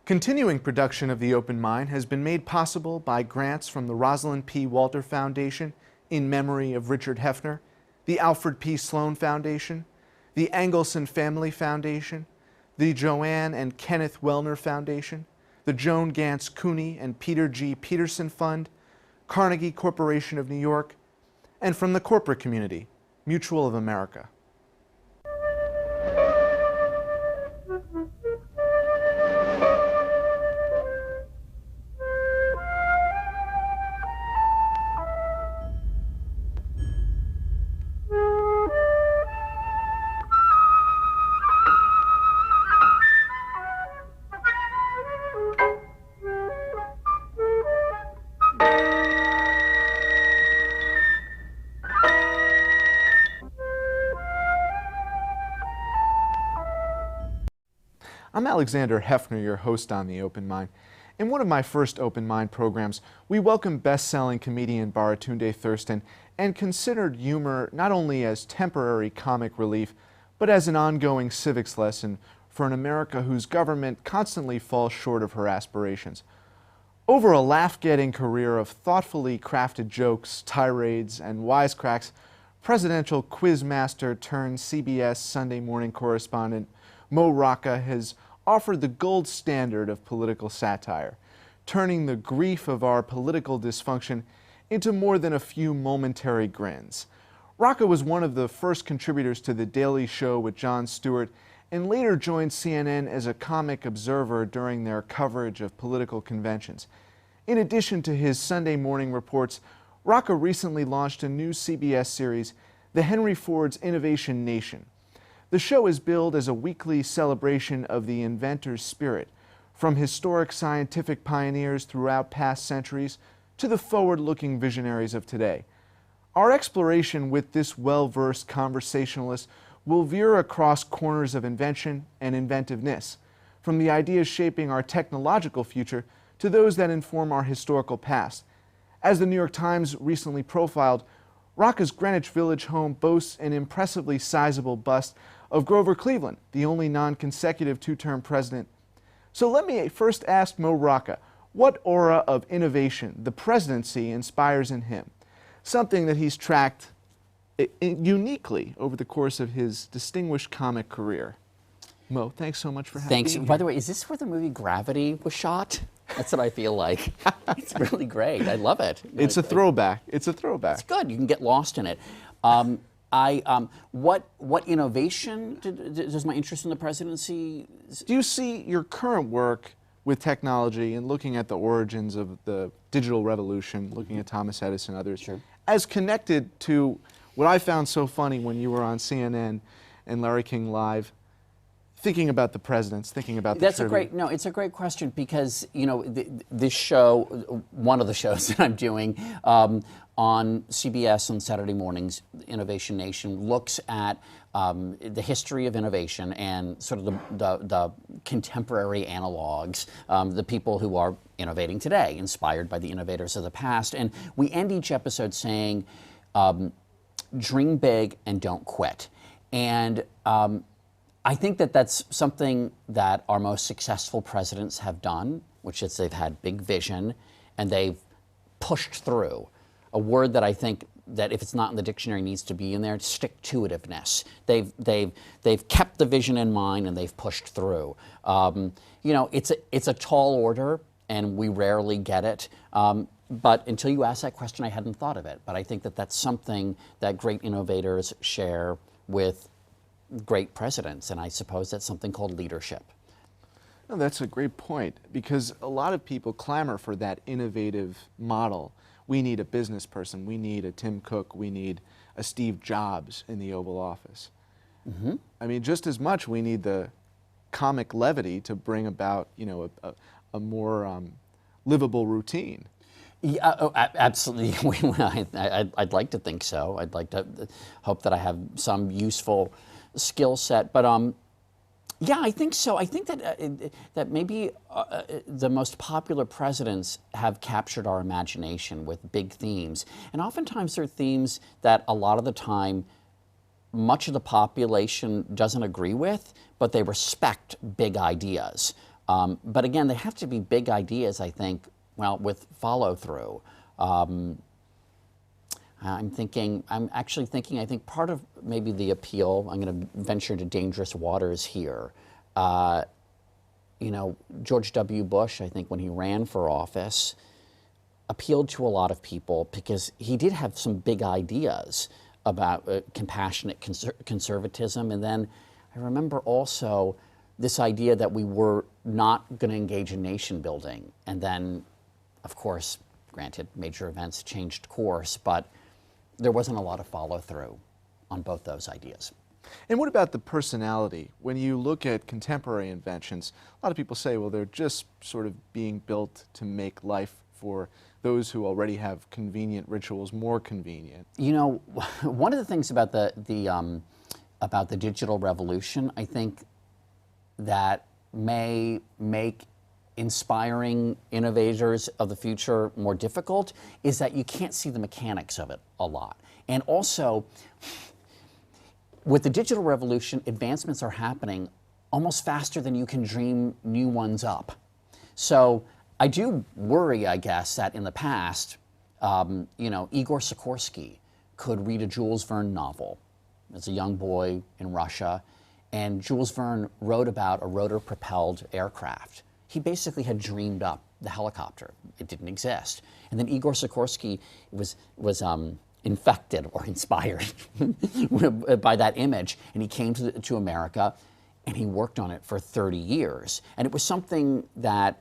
Continuing production of The Open Mind has been made possible by grants from the Rosalind P. Walter Foundation in memory of Richard Heffner, the Alfred P. Sloan Foundation, the Angelson Family Foundation, the Joanne and Kenneth Wellner Foundation, the Joan Gantz CUNY and Peter G. Peterson Fund, Carnegie Corporation of New York, and from the corporate community, Mutual of America. I'm Alexander Heffner, your host on The Open Mind. In one of my first Open Mind programs, we welcomed best-selling comedian Baratunde Thurston and considered humor not only as temporary comic relief, but as an ongoing civics lesson for an America whose government constantly falls short of her aspirations. Over a laugh-getting career of thoughtfully crafted jokes, tirades, and wisecracks, presidential quizmaster turned CBS Sunday morning correspondent Rocca has offered the gold standard of political satire, turning the grief of our political dysfunction into more than a few momentary grins. Rocca was one of the first contributors to The Daily Show with Jon Stewart and later joined CNN as a comic observer during their coverage of political conventions. In addition to his Sunday morning reports, Rocca recently launched a new CBS series, The Henry Ford's Innovation Nation. The show is billed as a weekly celebration of the inventor's spirit, from historic scientific pioneers throughout past centuries to the forward-looking visionaries of today. Our exploration with this well-versed conversationalist will veer across corners of invention and inventiveness, from the ideas shaping our technological future to those that inform our historical past. As the New York Times recently profiled, Rocca's Greenwich Village home boasts an impressively sizable bust of Grover Cleveland, the only non-consecutive two-term president. So let me first ask Rocca what aura of innovation the presidency inspires in him, something that he's tracked uniquely over the course of his distinguished comic career. Mo, thanks so much for having me. Thanks. By the way, is this where the movie Gravity was shot? That's what I feel like. It's really great. I love it. It's a throwback. It's a throwback. It's good. You can get lost in it. What innovation does my interest in the presidency? Do you see your current work with technology and looking at the origins of the digital revolution, looking at Thomas Edison and others, Sure, as connected to what I found so funny when you were on CNN and Larry King Live, thinking about the presidents, thinking about the tribute? It's a great question because, you know, this show, one of the shows that I'm doing on CBS on Saturday mornings, Innovation Nation, looks at the history of innovation and sort of the contemporary analogs, the people who are innovating today, inspired by the innovators of the past. And we end each episode saying, dream big and don't quit. And I think that that's something that our most successful presidents have done, which is they've had big vision and they've pushed through. A word that I think that if it's not in the dictionary needs to be in there, stick-to-itiveness. They've kept the vision in mind and they've pushed through. You know, it's a tall order and we rarely get it. But until you asked that question, I hadn't thought of it. But I think that that's something that great innovators share with great presidents, and I suppose that's something called leadership. No, that's a great point, because a lot of people clamor for that innovative model. We need a business person, we need a Tim Cook, we need a Steve Jobs in the Oval Office. Mm-hmm. I mean, just as much we need the comic levity to bring about, you know, a more livable routine. Yeah, oh, absolutely. I'd like to think so. I'd like to hope that I have some useful skill set, but yeah, I think so. I think that that maybe the most popular presidents have captured our imagination with big themes, and oftentimes they're themes that a lot of the time much of the population doesn't agree with, but they respect big ideas. But again, they have to be big ideas, I think, well, with follow-through. I'm actually thinking, I think part of maybe the appeal, I'm going to venture into dangerous waters here. You know, George W. Bush, I think when he ran for office, appealed to a lot of people because he did have some big ideas about compassionate conservatism. And then I remember also this idea that we were not going to engage in nation building. And then, of course, granted, major events changed course, but there wasn't a lot of follow through on both those ideas. And what about the personality? When you look at contemporary inventions, a lot of people say, well, they're just sort of being built to make life for those who already have convenient rituals more convenient. You know, one of the things about the digital revolution, I think, that may make inspiring innovators of the future more difficult is that you can't see the mechanics of it a lot. And also, with the digital revolution, advancements are happening almost faster than you can dream new ones up. So I do worry, I guess, that in the past, you know, Igor Sikorsky could read a Jules Verne novel as a young boy in Russia, and Jules Verne wrote about a rotor-propelled aircraft. He basically had dreamed up the helicopter. It didn't exist. And then Igor Sikorsky was infected or inspired by that image, and he came to America, and he worked on it for 30 years. And it was something that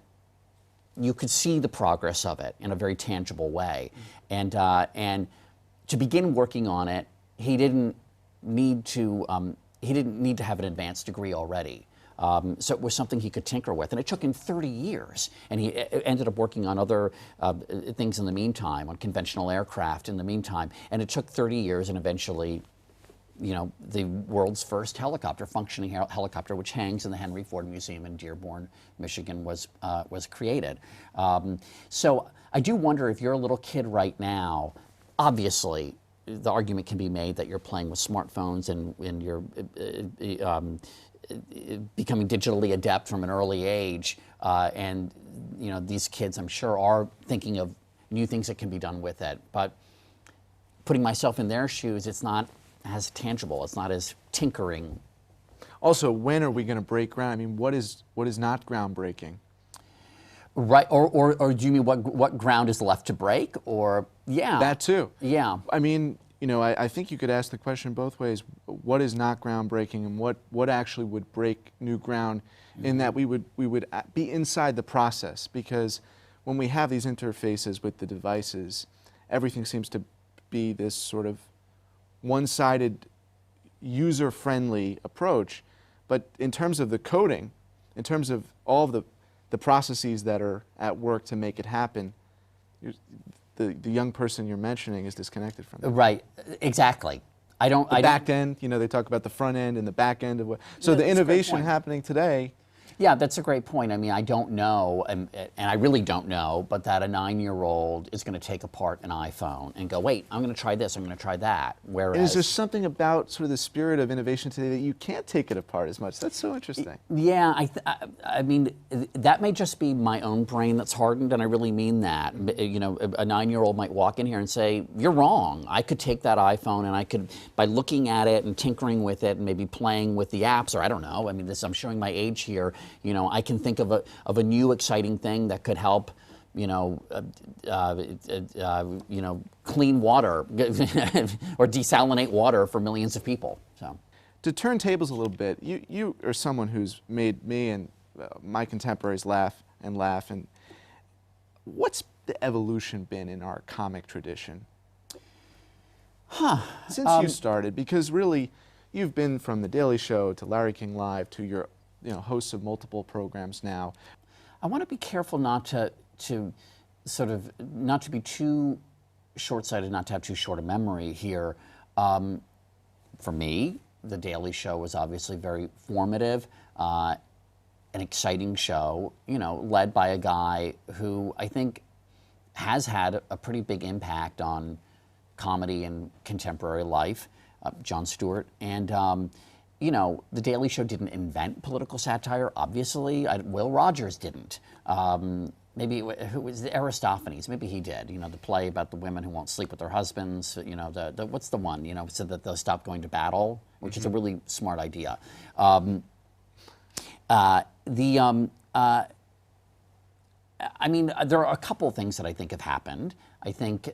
you could see the progress of it in a very tangible way. And to begin working on it, he didn't need to have an advanced degree already. So it was something he could tinker with, and it took him 30 years. And he ended up working on other things in the meantime, on conventional aircraft in the meantime. And it took 30 years, and eventually, you know, the world's first helicopter, functioning helicopter, which hangs in the Henry Ford Museum in Dearborn, Michigan, was created. So I do wonder if you're a little kid right now, obviously, the argument can be made that you're playing with smartphones and you're becoming digitally adept from an early age, and you know, these kids, I'm sure, are thinking of new things that can be done with it. But putting myself in their shoes, it's not as tangible. It's not as tinkering. Also, when are we going to break ground? I mean, what is not groundbreaking? Right, or do you mean what ground is left to break? Or yeah, that too. Yeah. I mean, you know, I think you could ask the question both ways. What is not groundbreaking, and what actually would break new ground, in that we would be inside the process? Because when we have these interfaces with the devices, everything seems to be this sort of one-sided, user-friendly approach. But in terms of the coding, in terms of all of the processes that are at work to make it happen, the young person you're mentioning is disconnected from it. Right, exactly. The back end, you know, they talk about the front end and the back end of what. So Yeah, the that's a great innovation point. happening today. Yeah, that's a great point. I mean, I don't know, and I really don't know, but that a 9-year-old is going to take apart an iPhone and go, wait, I'm going to try this, I'm going to try that. Whereas, And is there something about sort of the spirit of innovation today that you can't take it apart as much? That's so interesting. Yeah, I mean, that may just be my own brain that's hardened, and I really mean that. You know, a 9-year-old might walk in here and say, you're wrong. I could take that iPhone and I could, by looking at it and tinkering with it and maybe playing with the apps, or I don't know, I mean, I'm showing my age here. You know, I can think of a new exciting thing that could help, you know, clean water or desalinate water for millions of people. So, To turn tables a little bit, you are someone who's made me and my contemporaries laugh. And what's the evolution been in our comic tradition? Since you started, because really, you've been from The Daily Show to Larry King Live to your hosts of multiple programs now. I want to be careful not to be too short-sighted, not to have too short a memory here. For me, The Daily Show was obviously very formative, an exciting show, you know, led by a guy who I think has had a pretty big impact on comedy and contemporary life, Jon Stewart. And you know, The Daily Show didn't invent political satire, obviously. Will Rogers didn't. Maybe who was the Aristophanes? Maybe he did. You know, the play about the women who won't sleep with their husbands. You know, what's the one? You know, so that they'll stop going to battle, which is a really smart idea. I mean, there are a couple of things that I think have happened. I think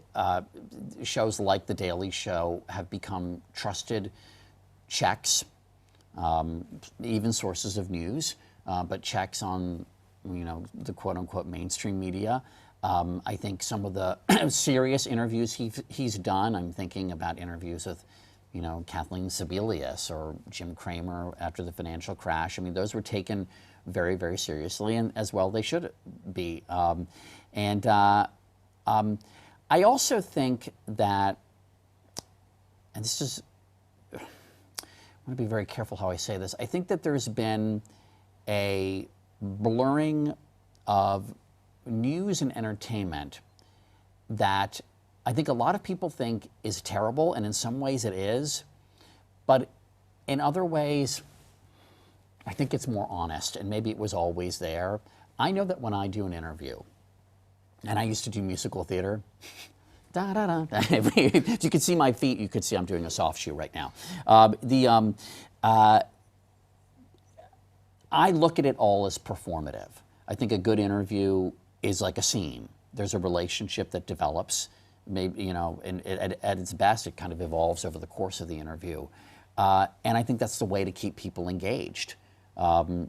shows like The Daily Show have become trusted checks, even sources of news, but checks on, you know, the quote-unquote mainstream media. I think some of the serious interviews he's done, I'm thinking about interviews with, you know, Kathleen Sebelius or Jim Cramer after the financial crash. I mean, those were taken very, very seriously, and as well they should be. I also think that, and this is, I want to be very careful how I say this, I think that there's been a blurring of news and entertainment that I think a lot of people think is terrible, and in some ways it is, but in other ways, I think it's more honest, and maybe it was always there. I know that when I do an interview, and I used to do musical theater, da da da. If you could see my feet, you could see I'm doing a soft shoe right now. I look at it all as performative. I think a good interview is like a scene. There's a relationship that develops, maybe, you know, and at its best, it kind of evolves over the course of the interview. And I think that's the way to keep people engaged. I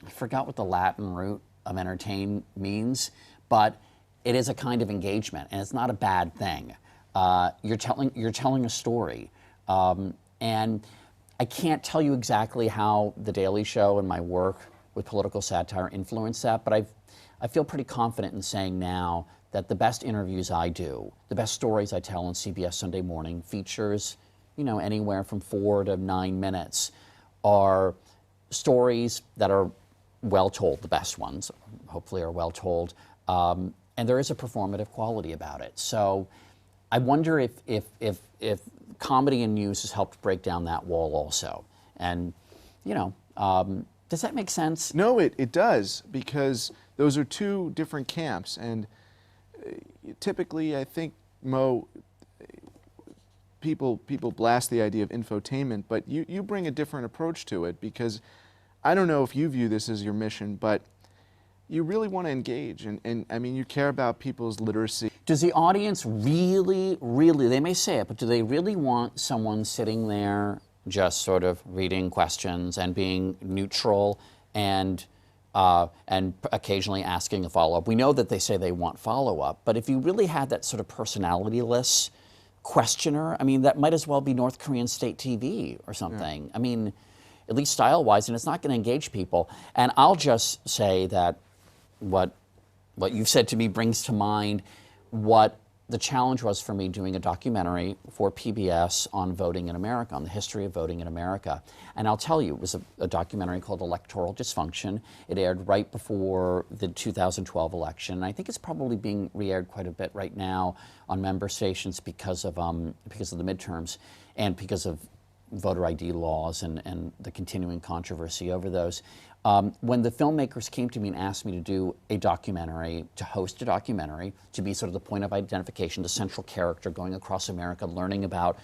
forgot what the Latin root of entertain means, but it is a kind of engagement, and it's not a bad thing. You're telling a story, and I can't tell you exactly how The Daily Show and my work with political satire influenced that, but I feel pretty confident in saying now that the best interviews I do, the best stories I tell on CBS Sunday Morning features, you know, anywhere from 4 to 9 minutes, are stories that are well told. The best ones, hopefully, are well told, and there is a performative quality about it. So I wonder if comedy and news has helped break down that wall also. And, you know, does that make sense? No, it does, because those are two different camps. And typically, I think, Mo, people blast the idea of infotainment, but you bring a different approach to it, because I don't know if you view this as your mission, but you really want to engage, and I mean, you care about people's literacy. Does the audience really, they may say it, but do they really want someone sitting there just sort of reading questions and being neutral and occasionally asking a follow-up? We know that they say they want follow-up, but if you really had that sort of personality-less questioner, I mean, that might as well be North Korean state TV or something. Yeah. I mean, at least style-wise, and it's not going to engage people. And I'll just say that what you've said to me brings to mind what the challenge was for me doing a documentary for PBS on voting in America, on the history of voting in America. And I'll tell you, it was a documentary called Electoral Dysfunction. It aired right before the 2012 election. And I think it's probably being re-aired quite a bit right now on member stations because of the midterms and because of voter ID laws and the continuing controversy over those. When the filmmakers came to me and asked me to do a documentary, to host a documentary, to be sort of the point of identification, the central character going across America, learning about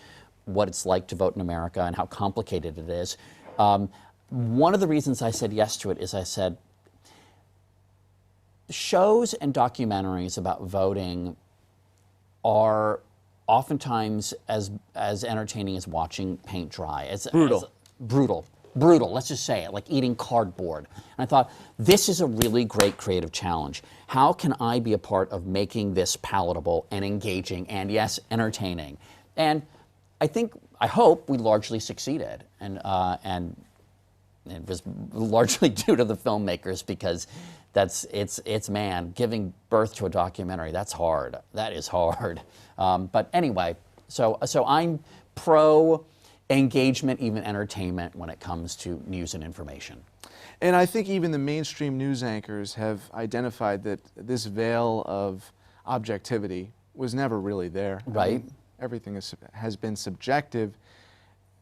what it's like to vote in America and how complicated it is, one of the reasons I said yes to it is I said, shows and documentaries about voting are oftentimes as entertaining as watching paint dry. Brutal, let's just say it, like eating cardboard. And I thought, this is a really great creative challenge. How can I be a part of making this palatable and engaging and, yes, entertaining? And I hope we largely succeeded. And it was largely due to the filmmakers, because it's man, giving birth to a documentary, that's hard. That is hard. But anyway, so I'm pro engagement, even entertainment, when it comes to news and information. And I think even the mainstream news anchors have identified that this veil of objectivity was never really there. Right. I mean, everything has been subjective.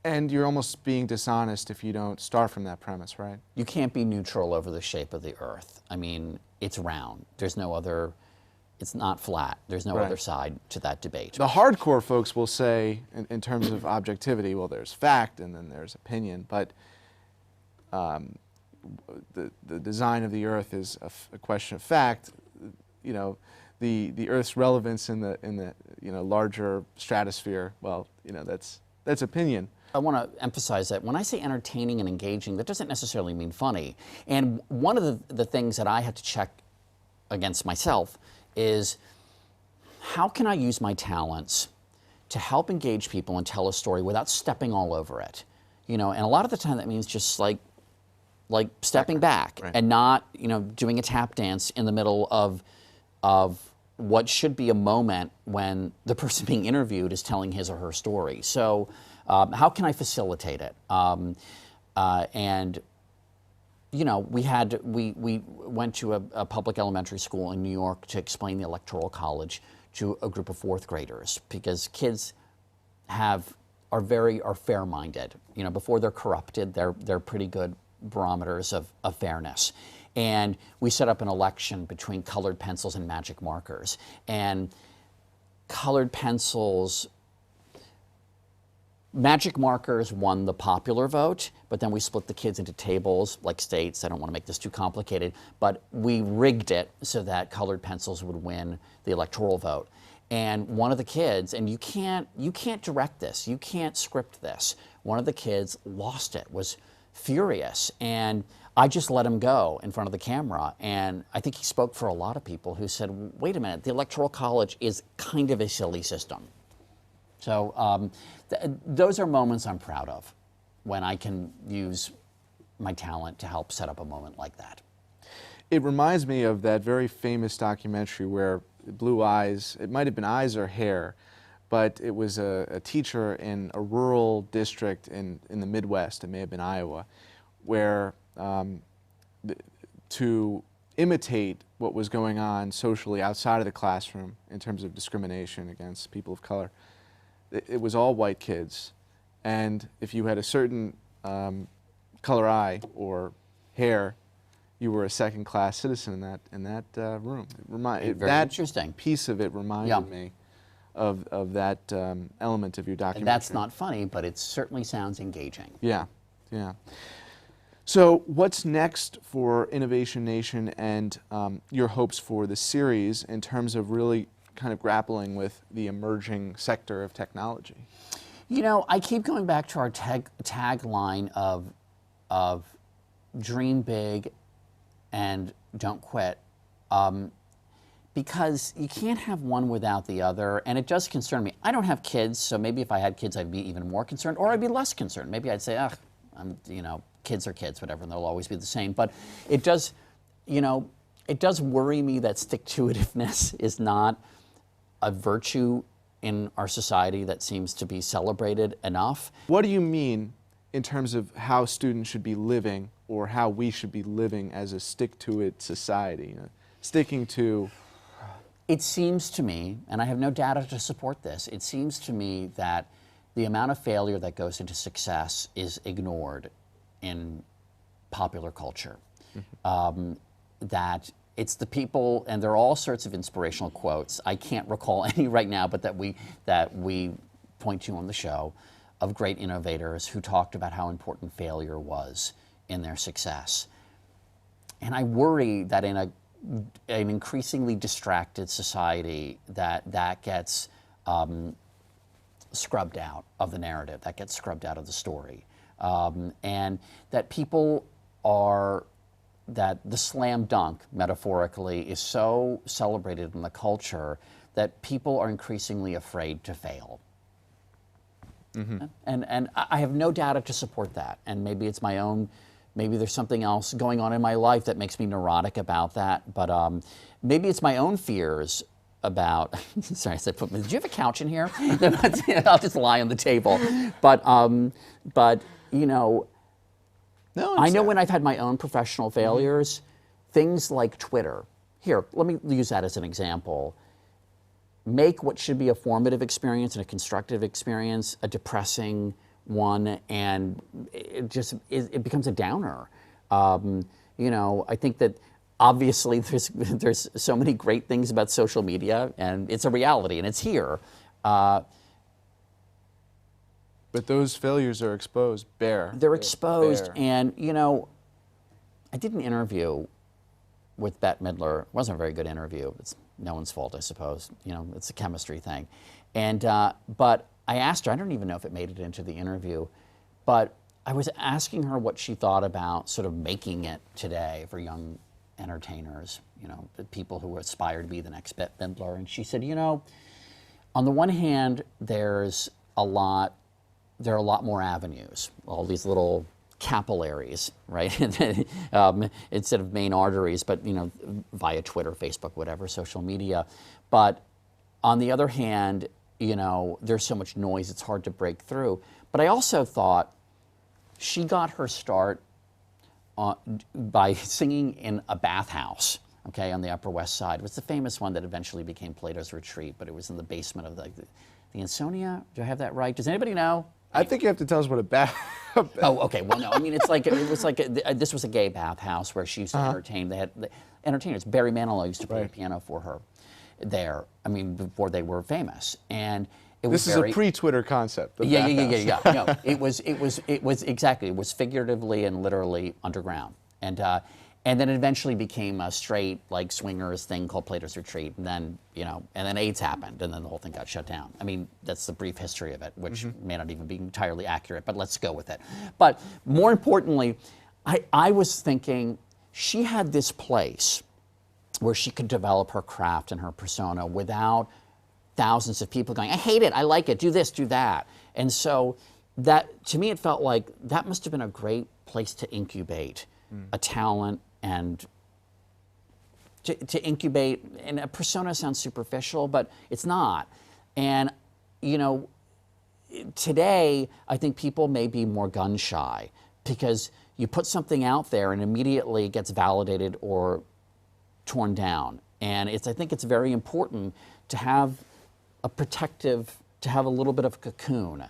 And you're almost being dishonest if you don't start from that premise, right? You can't be neutral over the shape of the Earth. I mean, it's round. There's no other, it's not flat. There's no other side to that debate. The hardcore folks will say, in terms of objectivity, well, there's fact and then there's opinion, but the design of the Earth is a question of fact. You know, the Earth's relevance in the larger stratosphere, well, that's opinion. I want to emphasize that when I say entertaining and engaging, that doesn't necessarily mean funny. And one of the things that I had to check against myself is, how can I use my talents to help engage people and tell a story without stepping all over it? And a lot of the time that means just like stepping back and not, doing a tap dance in the middle of what should be a moment when the person being interviewed is telling his or her story. So how can I facilitate it? We went to a public elementary school in New York to explain the Electoral College to a group of fourth graders, because kids are fair-minded. Before they're corrupted, they're pretty good barometers of fairness. And we set up an election between colored pencils and magic markers. And magic markers won the popular vote, but then we split the kids into tables, like states. I don't want to make this too complicated, but we rigged it so that colored pencils would win the electoral vote. And one of the kids, and you can't direct this, you can't script this. One of the kids lost it, was furious, and I just let him go in front of the camera. And I think he spoke for a lot of people who said, wait a minute, the Electoral College is kind of a silly system. So those are moments I'm proud of, when I can use my talent to help set up a moment like that. It reminds me of that very famous documentary where Blue Eyes, it might have been eyes or hair, but it was a teacher in a rural district in the Midwest, it may have been Iowa, where to imitate what was going on socially outside of the classroom in terms of discrimination against people of color, it was all white kids. And if you had a certain color eye or hair, you were a second-class citizen in that room. That interesting. Piece of it reminded me of that element of your documentary. And that's not funny, but it certainly sounds engaging. Yeah, yeah. So what's next for Innovation Nation and your hopes for the series in terms of really kind of grappling with the emerging sector of technology? I keep going back to our tagline of dream big and don't quit, because you can't have one without the other, and it does concern me. I don't have kids, so maybe if I had kids, I'd be even more concerned, or I'd be less concerned. Maybe I'd say, kids are kids, whatever, and they'll always be the same. But it does, it does worry me that stick-to-itiveness is not a virtue in our society that seems to be celebrated enough. What do you mean in terms of how students should be living, or how we should be living as a stick-to-it society? Sticking to... It seems to me, and I have no data to support this, it seems to me that the amount of failure that goes into success is ignored in popular culture. That it's the people, and there are all sorts of inspirational quotes. I can't recall any right now, but that we point to on the show, of great innovators who talked about how important failure was in their success. And I worry that in an increasingly distracted society, that gets scrubbed out of the narrative, that gets scrubbed out of the story. And that that the slam dunk, metaphorically, is so celebrated in the culture that people are increasingly afraid to fail. And I have no data to support that. And maybe it's my own, maybe there's something else going on in my life that makes me neurotic about that. But maybe it's my own fears about, sorry, I said, did you have a couch in here? I'll just lie on the table. But No, I know when I've had my own professional failures, things like Twitter. Here, let me use that as an example. Make what should be a formative experience and a constructive experience a depressing one, and it becomes a downer. I think that obviously there's so many great things about social media, and it's a reality, and it's here. But those failures are exposed, They're exposed, bare. and I did an interview with Bette Midler. It wasn't a very good interview. It's no one's fault, I suppose. It's a chemistry thing. And but I asked her, I don't even know if it made it into the interview, but I was asking her what she thought about sort of making it today for young entertainers, the people who aspire to be the next Bette Midler. And she said, on the one hand, there are a lot more avenues, all these little capillaries, right? Instead of main arteries, but via Twitter, Facebook, whatever, social media. But on the other hand, there's so much noise, it's hard to break through. But I also thought she got her start by singing in a bathhouse, okay, on the Upper West Side. It was the famous one that eventually became Plato's Retreat, but it was in the basement of the Ansonia. Do I have that right? Does anybody know? I think you have to tell us what a bath. Oh, okay. Well, no. I mean, this was a gay bathhouse where she used to entertain. They had entertainers. Barry Manilow used to play the piano for her there. I mean, before they were famous, and it was This is a pre-Twitter concept. Yeah. No, it was exactly. It was figuratively and literally underground, and then it eventually became a straight swingers thing called Plato's Retreat, and then and then AIDS happened, and then the whole thing got shut down. I mean, that's the brief history of it, which may not even be entirely accurate, but let's go with it. But more importantly, I was thinking she had this place where she could develop her craft and her persona without thousands of people going, I hate it, I like it, do this, do that. And so that, to me, it felt like that must have been a great place to incubate a talent and to incubate, and a persona sounds superficial, but it's not. And, today, I think people may be more gun shy because you put something out there and immediately it gets validated or torn down. And I think it's very important to have to have a little bit of a cocoon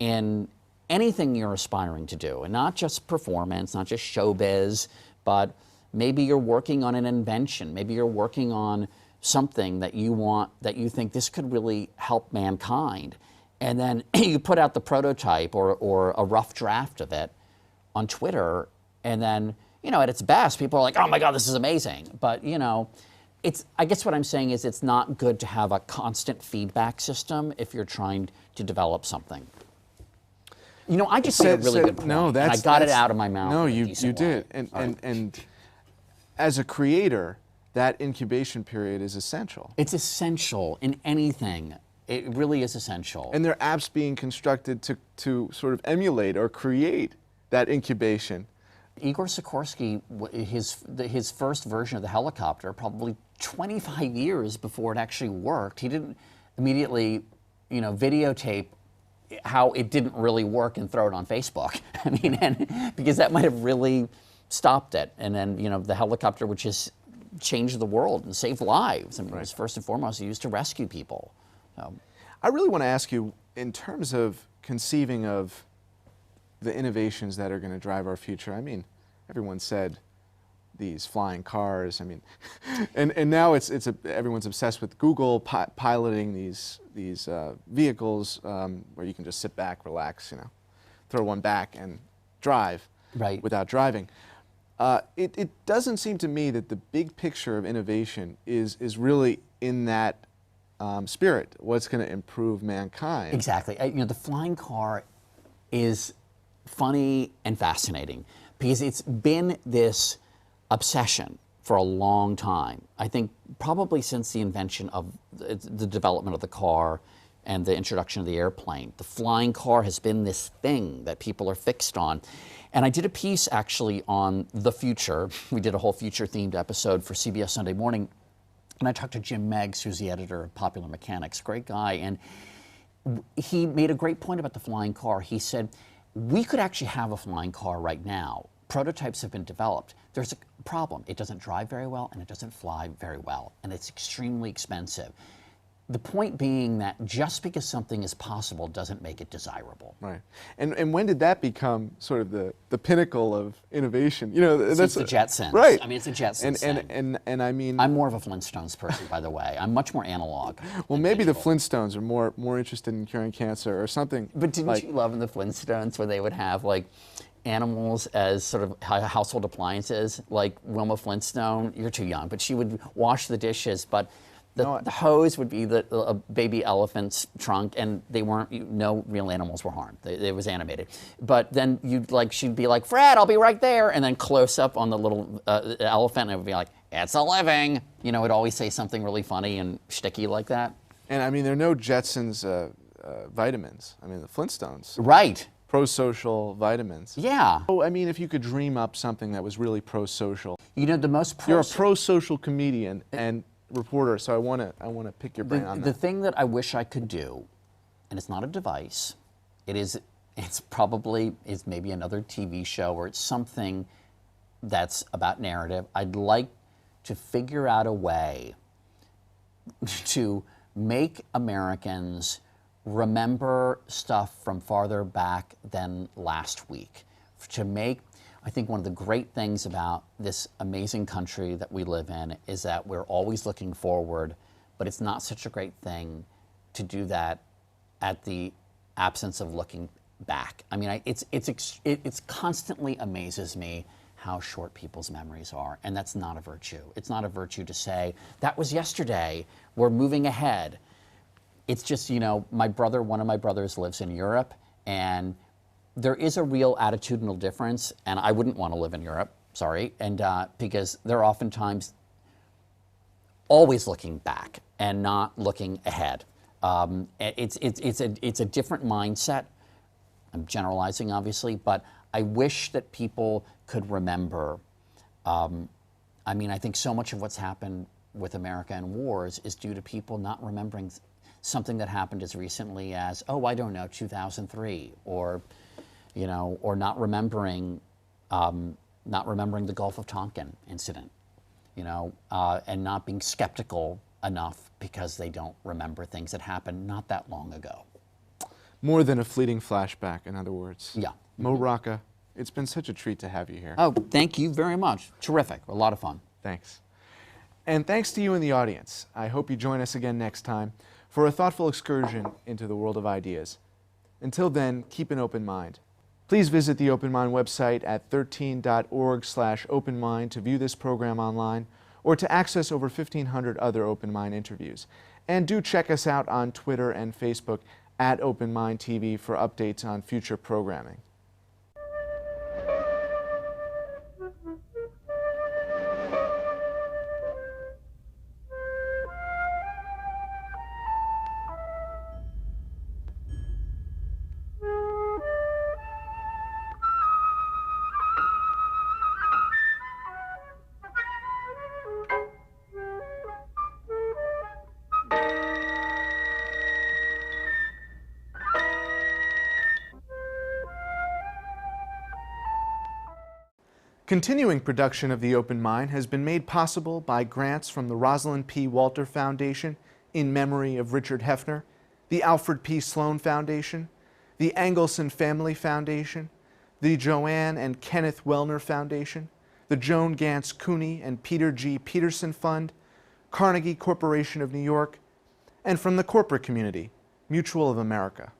in anything you're aspiring to do, and not just performance, not just showbiz, but maybe you're working on an invention, maybe you're working on something that you think this could really help mankind, and then you put out the prototype or a rough draft of it on Twitter, and then at its best, people are like, oh my God, this is amazing. But I guess what I'm saying is it's not good to have a constant feedback system if you're trying to develop something. I just made a really good point. No, and I got it out of my mouth. No, you did. And as a creator, that incubation period is essential. It's essential in anything. It really is essential. And there are apps being constructed to sort of emulate or create that incubation. Igor Sikorsky, his first version of the helicopter, probably 25 years before it actually worked, he didn't immediately, videotape how it didn't really work and throw it on Facebook. I mean, because that might have really stopped it. And then, the helicopter, which has changed the world and saved lives, and it was first and foremost used to rescue people. So. I really want to ask you, in terms of conceiving of the innovations that are going to drive our future. I mean, everyone said these flying cars. I mean, and now everyone's obsessed with Google piloting these vehicles where you can just sit back, relax, throw one back and drive without driving. It doesn't seem to me that the big picture of innovation is really in that spirit. What's going to improve mankind? Exactly. The flying car is funny and fascinating because it's been this obsession for a long time. I think probably since the invention of the development of the car and the introduction of the airplane. The flying car has been this thing that people are fixed on. And I did a piece actually on the future. We did a whole future-themed episode for CBS Sunday Morning. And I talked to Jim Meggs, who's the editor of Popular Mechanics, great guy. And he made a great point about the flying car. He said, we could actually have a flying car right now. Prototypes have been developed. There's a problem. It doesn't drive very well and it doesn't fly very well. And it's extremely expensive. The point being that just because something is possible doesn't make it desirable. Right. And when did that become sort of the pinnacle of innovation? Since the Jetsons. Right. I mean, it's a Jetsons thing. And I mean, I'm more of a Flintstones person, by the way. I'm much more analog. well, maybe the Flintstones are more interested in curing cancer or something. But didn't you love in the Flintstones where they would have like animals as sort of household appliances, like Wilma Flintstone? You're too young, but she would wash the dishes, but the hose would be a baby elephant's trunk, and they weren't. No real animals were harmed. It was animated, but then she'd be like, "Fred, I'll be right there," and then close up on the little elephant, and it would be like, "It's a living." It'd always say something really funny and shticky like that. And I mean, there are no Jetsons vitamins. I mean, the Flintstones. Right. Pro-social vitamins. Yeah. Oh, I mean, if you could dream up something that was really pro-social. The most You're a pro-social comedian and reporter, so I want to pick your brain on that. The thing that I wish I could do, and it's not a device, it's maybe another TV show, or it's something that's about narrative. I'd like to figure out a way to make Americans remember stuff from farther back than last week. I think one of the great things about this amazing country that we live in is that we're always looking forward, but it's not such a great thing to do that at the absence of looking back. I mean, it's constantly amazes me how short people's memories are, and that's not a virtue. It's not a virtue to say, that was yesterday, we're moving ahead. It's just, one of my brothers lives in Europe, and there is a real attitudinal difference, and I wouldn't want to live in Europe, sorry, and because they're oftentimes always looking back and not looking ahead. It's a different mindset. I'm generalizing, obviously, but I wish that people could remember. I think so much of what's happened with America and wars is due to people not remembering something that happened as recently as, 2003, or not remembering the Gulf of Tonkin incident, and not being skeptical enough because they don't remember things that happened not that long ago. More than a fleeting flashback, in other words. Yeah. Mo Rocca, it's been such a treat to have you here. Oh, thank you very much. Terrific. A lot of fun. Thanks. And thanks to you in the audience. I hope you join us again next time for a thoughtful excursion into the world of ideas. Until then, keep an open mind. Please visit the Open Mind website at 13.org/openmind to view this program online or to access over 1,500 other Open Mind interviews. And do check us out on Twitter and Facebook at Open Mind TV for updates on future programming. Continuing production of The Open Mind has been made possible by grants from the Rosalind P. Walter Foundation in memory of Richard Heffner, the Alfred P. Sloan Foundation, the Angelson Family Foundation, the Joanne and Kenneth Wellner Foundation, the Joan Gantz CUNY and Peter G. Peterson Fund, Carnegie Corporation of New York, and from the corporate community, Mutual of America.